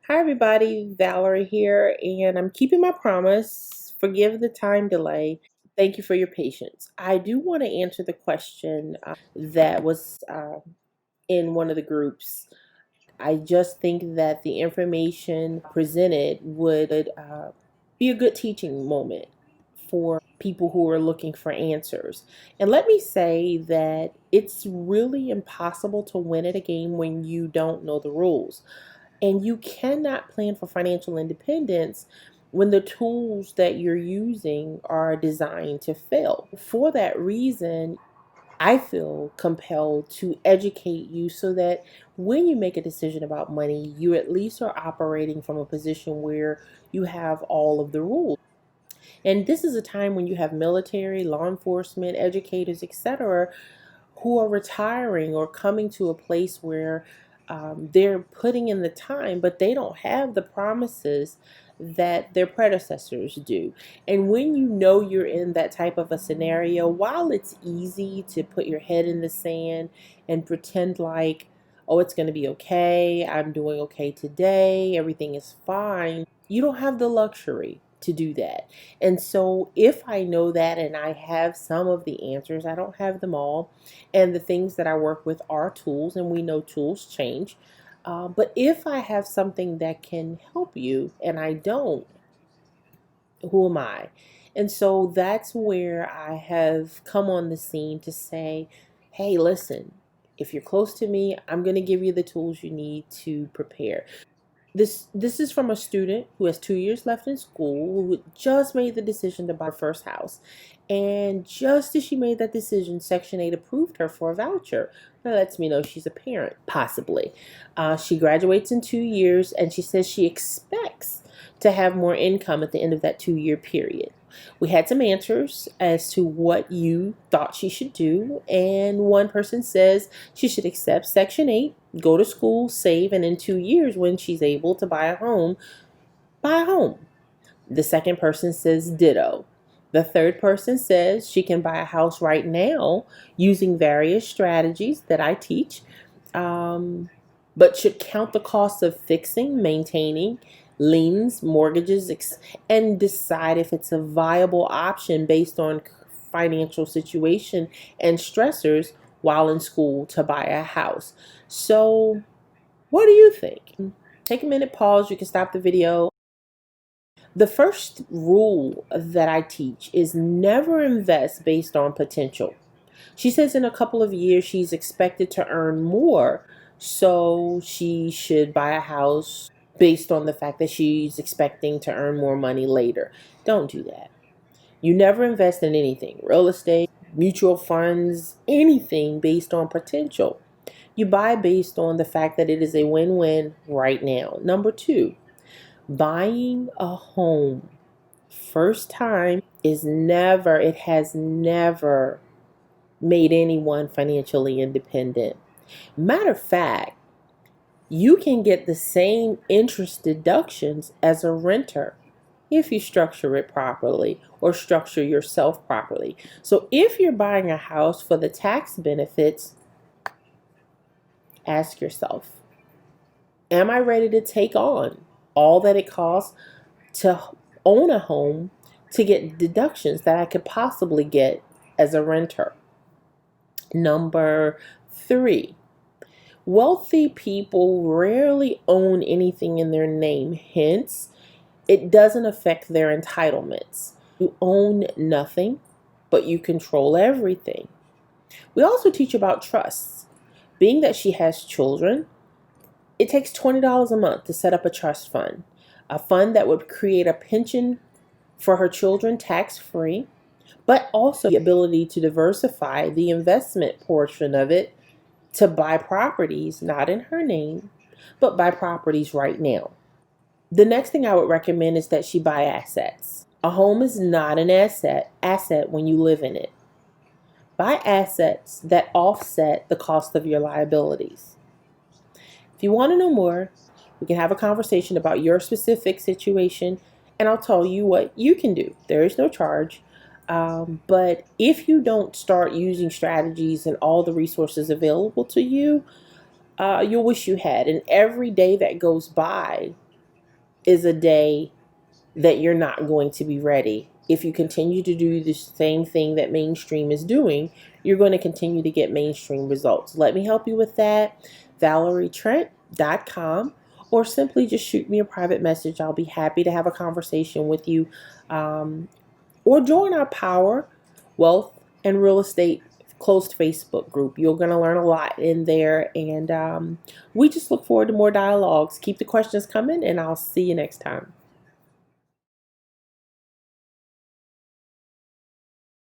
Hi, everybody. Valerie here, and I'm keeping my promise. Forgive the time delay. Thank you for your patience. I do want to answer the question that was in one of the groups. I just think that the information presented would be a good teaching moment for people who are looking for answers. And let me say that it's really impossible to win at a game when you don't know the rules. And you cannot plan for financial independence when the tools that you're using are designed to fail. For that reason, I feel compelled to educate you so that when you make a decision about money, you at least are operating from a position where you have all of the rules. And this is a time when you have military, law enforcement, educators, etc., who are retiring or coming to a place where they're putting in the time, but they don't have the promises that their predecessors do. And when you know you're in that type of a scenario, while it's easy to put your head in the sand and pretend like, oh, it's going to be okay, I'm doing okay today, everything is fine, you don't have the luxury to do that. And so, if I know that and I have some of the answers, I don't have them all, and the things that I work with are tools, and we know tools change. But if I have something that can help you and I don't, who am I? And so that's where I have come on the scene to say, hey, listen, if you're close to me, I'm going to give you the tools you need to prepare. This is from a student who has 2 years left in school, who just made the decision to buy her first house. And just as she made that decision, Section 8 approved her for a voucher. That lets me know she's a parent, possibly. She graduates in 2 years, and she says she expects to have more income at the end of that 2 year period. We had some answers as to what you thought she should do, and one person says she should accept Section 8, go to school, save, and in 2 years, when she's able to buy a home, buy a home. The second person says ditto. The third person says she can buy a house right now using various strategies that I teach, um, but should count the cost of fixing, maintaining, liens, mortgages, and decide if it's a viable option based on financial situation and stressors while in school to buy a house. So, what do you think? Take a minute, pause. You can stop the video. The first rule that I teach is never invest based on potential. She says in a couple of years she's expected to earn more, so she should buy a house based on the fact that she's expecting to earn more money later. Don't do that. You never invest in anything, real estate, mutual funds, anything based on potential. You buy based on the fact that it is a win win right now. Number two, buying a home first time it has never made anyone financially independent. Matter of fact, you can get the same interest deductions as a renter if you structure it properly or structure yourself properly. So if you're buying a house for the tax benefits, ask yourself, am I ready to take on all that it costs to own a home to get deductions that I could possibly get as a renter? Number three, wealthy people rarely own anything in their name, hence, it doesn't affect their entitlements. You own nothing, but you control everything. We also teach about trusts. Being that she has children, it takes $20 a month to set up a trust fund, a fund that would create a pension for her children tax free, but also the ability to diversify the investment portion of it to buy properties, not in her name, but buy properties right now. The next thing I would recommend is that she buy assets. A home is not an asset when you live in it. Buy assets that offset the cost of your liabilities. If you want to know more, we can have a conversation about your specific situation, and I'll tell you what you can do. There is no charge. But if you don't start using strategies and all the resources available to you, you'll wish you had. And every day that goes by, is a day that you're not going to be ready. If you continue to do the same thing that mainstream is doing, you're going to continue to get mainstream results. Let me help you with that. ValerieTrent.com, or simply just shoot me a private message. I'll be happy to have a conversation with you, or join our Power, Wealth, and Real Estate closed Facebook group. You're going to learn a lot in there, and we just look forward to more dialogues. Keep the questions coming, and I'll see you next time.